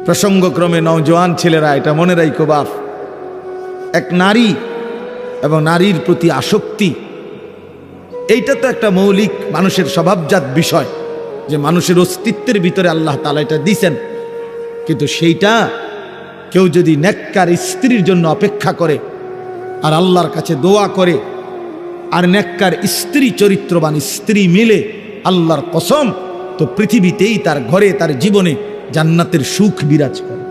প্রসঙ্গক্রমে নওজোয়ান ছেলেরা এটা মনে রাখো বাপ, এক নারী এবং নারীর প্রতি আসক্তি, এইটা তো একটা মৌলিক মানুষের স্বভাবজাত বিষয়, যে মানুষের অস্তিত্বের ভিতরে আল্লাহ তাআলা এটা দিছেন। কিন্তু সেইটা কেউ যদি নেককার স্ত্রীর জন্য অপেক্ষা করে আর আল্লাহর কাছে দোয়া করে আর নেককার স্ত্রী, চরিত্রবান স্ত্রী মিলে, আল্লাহর কসম, তো পৃথিবীতেই তার ঘরে, তার জীবনে জান্নাতের সুখ বিরাজ করে।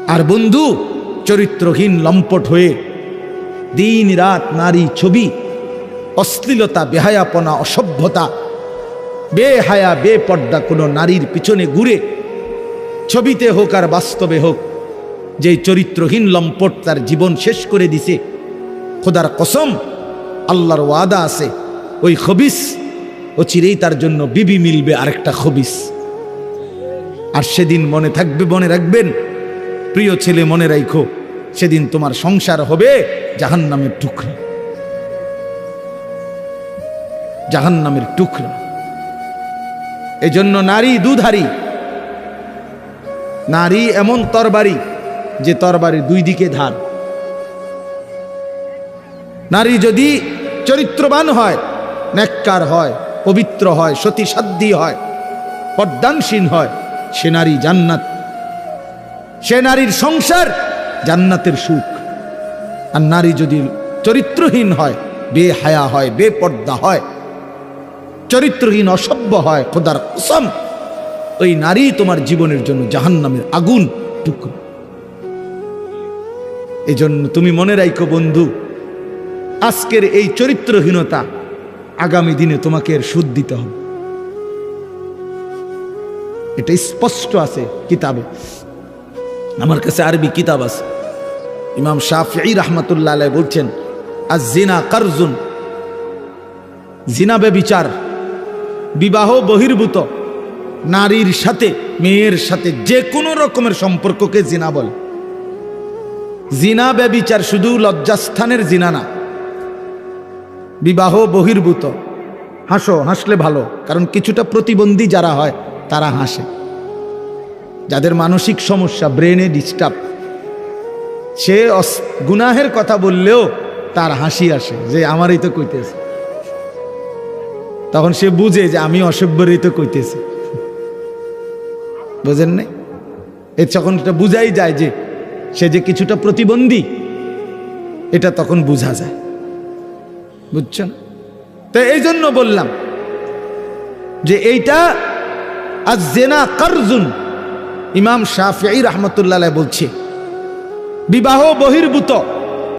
আর বন্ধু, চরিত্রহীন লম্পট হয়ে দিন রাত নারী ছবি, অশ্লীলতা, বেহায়াপনা, অসভ্যতা, বেহায়া বেপর্দা কোনো নারীর পিছনে ঘুরে, ছবিতে হোক আর বাস্তবে হোক, যে চরিত্রহীন লম্পট তার জীবন শেষ করে দিছে, খোদার কসম, আল্লাহর ওয়াদা আছে, ওই খবিস ও চিরেই তার জন্য বিবি মিলবে আরেকটা খবিস। আর সেদিন মনে থাকবে, মনে রাখবেন প্রিয় ছেলে, মনে রাখো, সেদিন তোমার সংসার হবে জাহান্নামের টুকরা, জাহান্নামের টুকরা। এজন্য নারী দুধারী, নারী এমন তরবারি যে তরবারির দুই দিকে ধার। নারী যদি চরিত্রবান হয়, নেককার হয়, পবিত্র হয়, সতীসাধ্যী হয়, পর্দানসীন হয়, সে নারী জান্নাত, সে নারীর সংসার জান্নাতের সুখ। আর নারী যদি চরিত্রহীন হয়, বেহায়া হয়, বেপর্দা হয়, চরিত্রহীন, অসভ্য হয়, খোদার কসম, ওই নারী তোমার জীবনের জন্য জাহান্নামের আগুন টুকরো। এজন্য তুমি মনে রাখো বন্ধু, আজকের এই চরিত্রহীনতা আগামী দিনে তোমাকে এর সুদ দিতে হবে। এটা স্পষ্ট আছে কিতাবে। আমার কাছে আরবি কিতাব আছে, ইমাম শাফিঈ রাহমাতুল্লাহ আলাইহি বলছেন, আয-জিনা কারজুন, জিনা ব্যভিচার, বিবাহ বহির্ভূত নারীর সাথে, মেয়ের সাথে যে কোনো রকমের সম্পর্ককে জিনা বলে। জিনা ব্যভিচার শুধু লজ্জাস্থানের জিনা না, বিবাহ বহির্ভূত। হাসো, হাসলে ভালো, কারণ কিছুটা প্রতিবন্ধী যারা হয় তারা হাসে, যাদের মানসিক সমস্যা, ব্রেনে ডিস্টার্ব, সে গুনাহের কথা বললেও তার হাসি আসে, যে আমারই তো কইতেছে, তখন সে বুঝে যে আমি অসভ্যরই তো কইতেছি। বুঝেন নাই? এর যখন এটা বুঝাই যায় যে সে যে কিছুটা প্রতিবন্ধী, এটা তখন বোঝা যায়। বুঝছেন? তো এই জন্য বললাম যে এইটা আয-জিনা কারজুন। ইমাম শাফিঈ রাহমাতুল্লাহ আলাইহি বলছে, বিবাহ বহির্ভূত